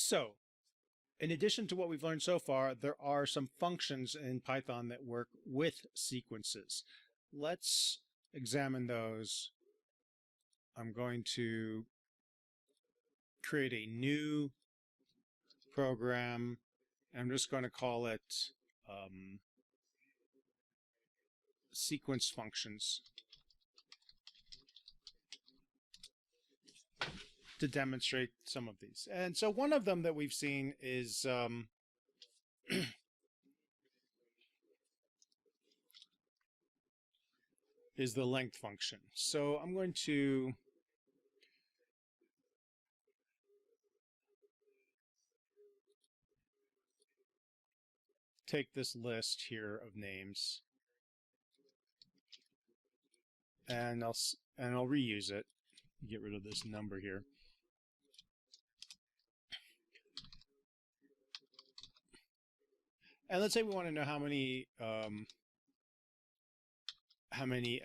So, in addition to what we've learned so far, there are some functions in Python that work with sequences. Let's examine those. I'm going to create a new program. I'm just going to call it sequence functions to demonstrate some of these. And so one of them that we've seen is is the length function. So I'm going to take this list here of names and I'll reuse it. Get rid of this number here. And let's say we want to know how many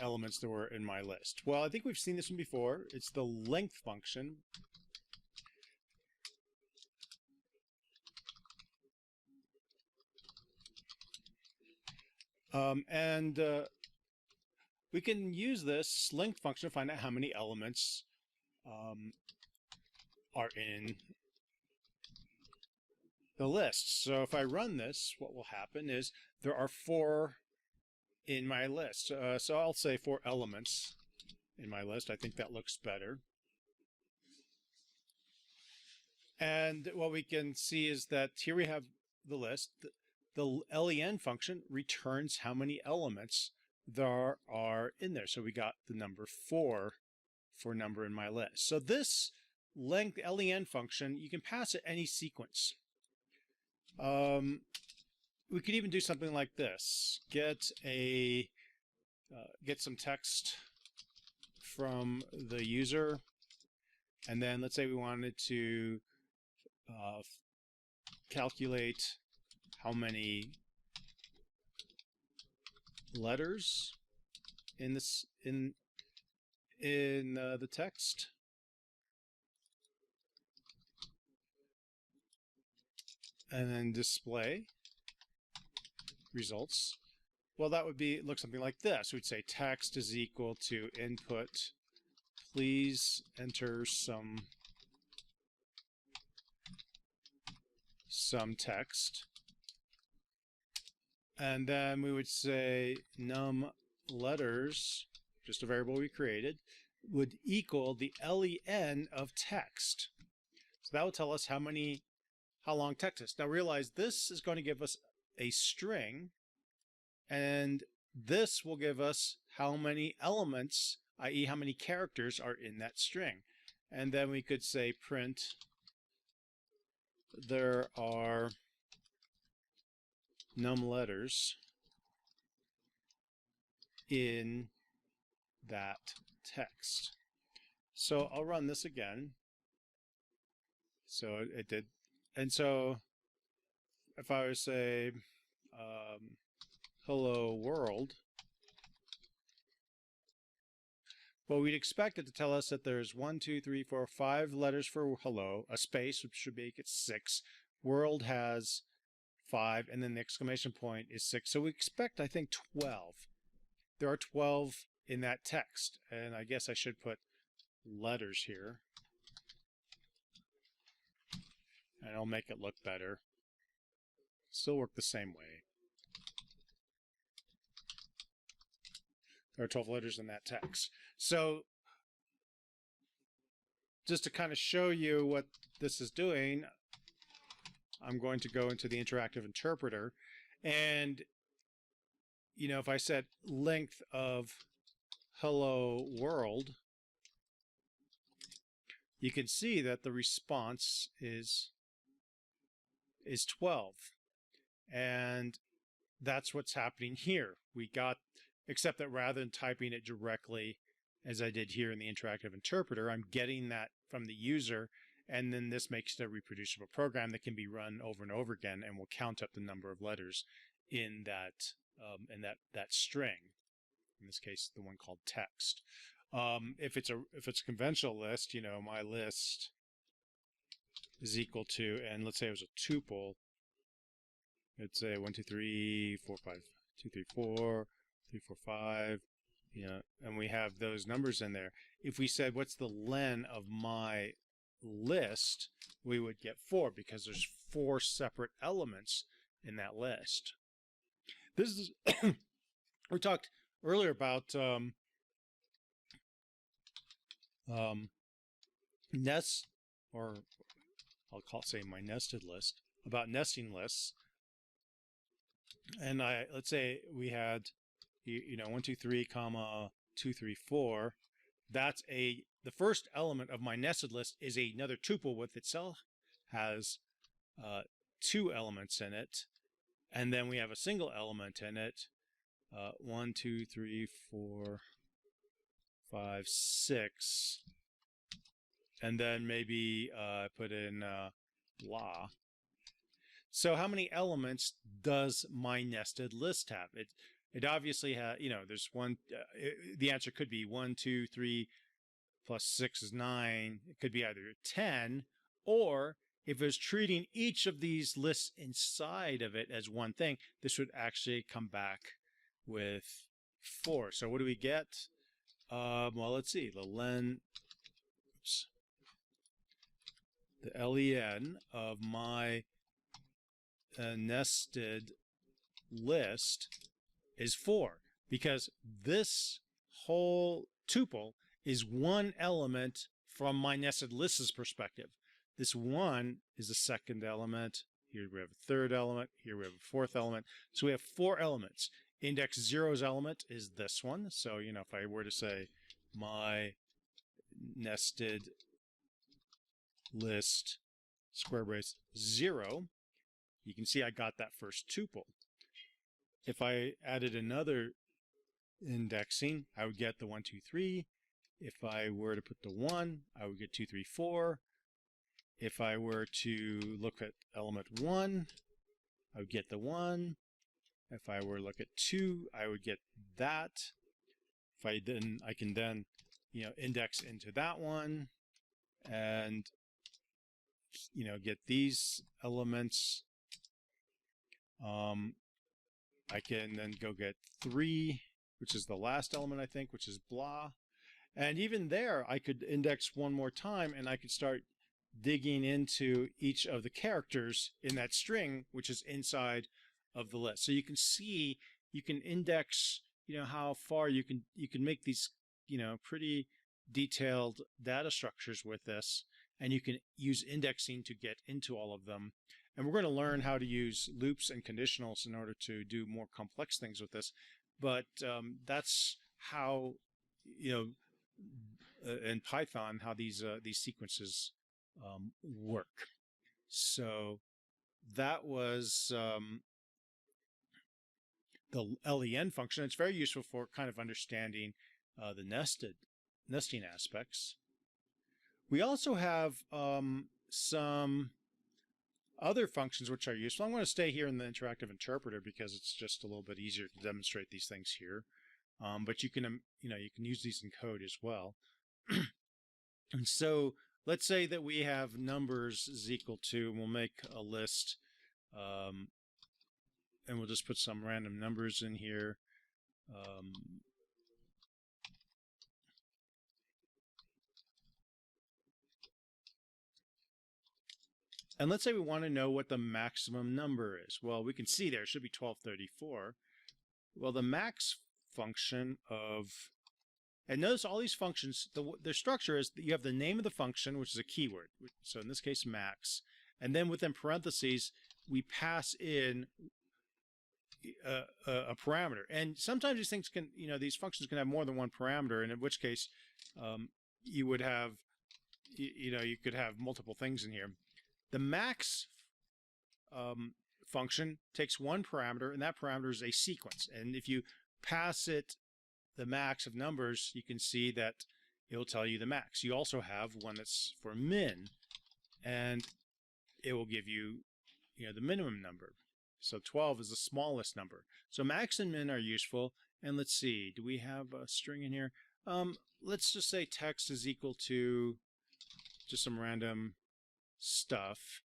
elements there were in my list. Well, I think we've seen this one before. It's the length function. We can use this length function to find out how many elements are in the list. So if I run this, what will happen is there are 4 in my list. So I'll say 4 elements in my list. I think that looks better. And what we can see is that here we have the list. The len function returns how many elements there are in there. So we got the number 4 for number in my list. So this length len function, you can pass it any sequence. We could even do something like this. Get some text from the user, and then let's say we wanted to calculate how many letters in this in the text. And then display results. Well, that would look something like this. We'd say text is equal to input. Please enter some text. And then we would say num letters, just a variable we created, would equal the len of text. So that will tell us how long text is. Now realize this is going to give us a string, and this will give us how many elements, i.e. how many characters are in that string. And then we could say print there are num letters in that text. So I'll run this again. So it did. And so if I were to say hello world, well, we'd expect it to tell us that there's 1, 2, 3, 4, 5 letters for hello, a space, which should make it 6. World has 5, and then the exclamation point is 6. So we expect, I think, 12. There are 12 in that text, and I guess I should put letters here. And it'll make it look better. Still work the same way. There are 12 letters in that text. So just to kind of show you what this is doing, I'm going to go into the interactive interpreter. And, you know, if I said length of hello world, you can see that the response is 12. And that's what's happening here. We got, except that rather than typing it directly as I did here in the interactive interpreter, I'm getting that from the user, and then this makes it a reproducible program that can be run over and over again and will count up the number of letters in that string. In this case, the one called text. If it's a conventional list, you know, my list is equal to, and let's say it was a tuple. Let's say 1, 2, 3, 4, 5, 2, 3, 4, 3, 4, 5, and we have those numbers in there. If we said, what's the len of my list, we would get 4 because there's 4 separate elements in that list. This is, we talked earlier about nests, or I'll say my nested list, about nesting lists. And let's say we had, 1, 2, 3, comma 2, 3, 4. That's the first element of my nested list is another tuple with itself has 2 elements in it, and then we have a single element in it. 1, 2, 3, 4, 5, 6, and then maybe put in blah. So how many elements does my nested list have? It obviously has, there's one, the answer could be 1, 2, 3 plus 6 is 9. It could be either 10, or if it was treating each of these lists inside of it as one thing, this would actually come back with 4. So what do we get? Well, let's see. The len of my nested list is 4, because this whole tuple is one element from my nested list's perspective. This 1 is the second element. Here we have a third element. Here we have a fourth element. So we have 4 elements. Index 0's element is this one. So, if I were to say my nested list square brace 0, you can see I got that first tuple. If I added another indexing, I would get the 1, 2, 3. If I were to put the 1, I would get 2, 3, 4. If I were to look at element 1, I would get the 1. If I were to look at 2, I would get that. If I can then, index into that one and, get these elements. I can then go get 3, which is the last element, I think, which is blah. And even there, I could index one more time, and I could start digging into each of the characters in that string, which is inside of the list. So you can see, you can index, how far you can make these, pretty detailed data structures with this, and you can use indexing to get into all of them. And we're going to learn how to use loops and conditionals in order to do more complex things with this. But that's how, in Python, how these sequences work. So that was the len function. It's very useful for kind of understanding the nesting aspects. We also have some other functions which are useful. I'm going to stay here in the interactive interpreter because it's just a little bit easier to demonstrate these things here. But you can, you can use these in code as well. And so let's say that we have numbers is equal to, and we'll make a list, and we'll just put some random numbers in here. And let's say we want to know what the maximum number is. Well, we can see there it should be 1234. Well, the max function of, and notice all these functions, their structure is that you have the name of the function, which is a keyword. So in this case, max. And then within parentheses, we pass in a parameter. And sometimes these things can, these functions can have more than one parameter, and in which case you would have, you could have multiple things in here. The max function takes one parameter, and that parameter is a sequence. And if you pass it the max of numbers, you can see that it will tell you the max. You also have one that's for min, and it will give you, the minimum number. So 12 is the smallest number. So max and min are useful. And let's see, do we have a string in here? Let's just say text is equal to just some random stuff.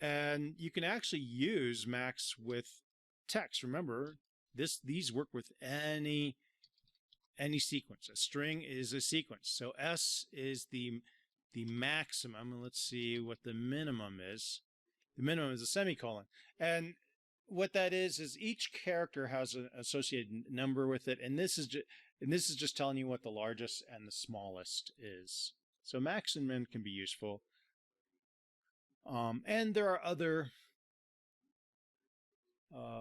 And you can actually use max with text. Remember, these work with any sequence. A string is a sequence. So S is the maximum, and let's see what the minimum is. The minimum is a semicolon. And what that is each character has an associated number with it, and this is just telling you what the largest and the smallest is. So max and min can be useful. And there are other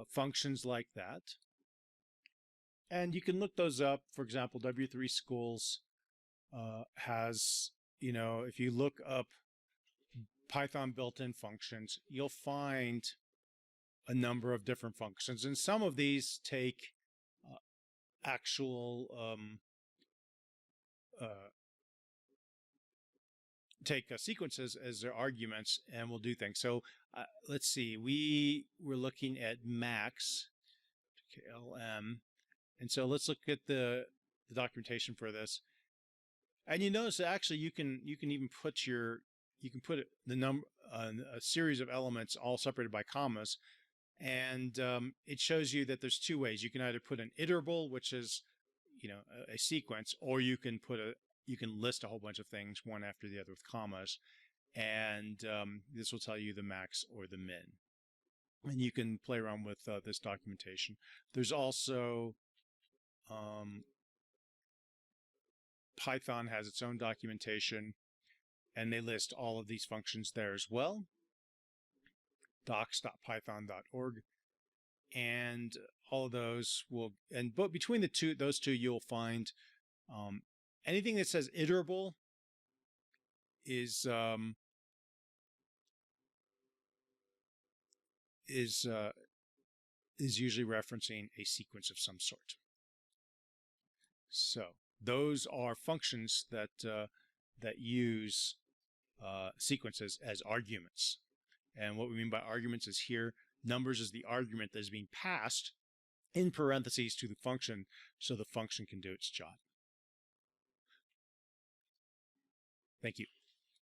functions like that. And you can look those up. For example, W3 Schools has, if you look up Python built-in functions, you'll find a number of different functions. And some of these take actual sequences as their arguments and will do things. So let's see, we're looking at max, KLM. And so let's look at the documentation for this. And you notice that actually you can even put the number, a series of elements all separated by commas. And it shows you that there's two ways. You can either put an iterable, which is, a sequence, or you can list a whole bunch of things one after the other with commas. And this will tell you the max or the min. And you can play around with this documentation. There's also Python has its own documentation, and they list all of these functions there as well. docs.python.org, and all of those but between those two, you'll find anything that says iterable is usually referencing a sequence of some sort. So those are functions that use sequences as arguments. And what we mean by arguments is here, numbers is the argument that is being passed in parentheses to the function so the function can do its job. Thank you.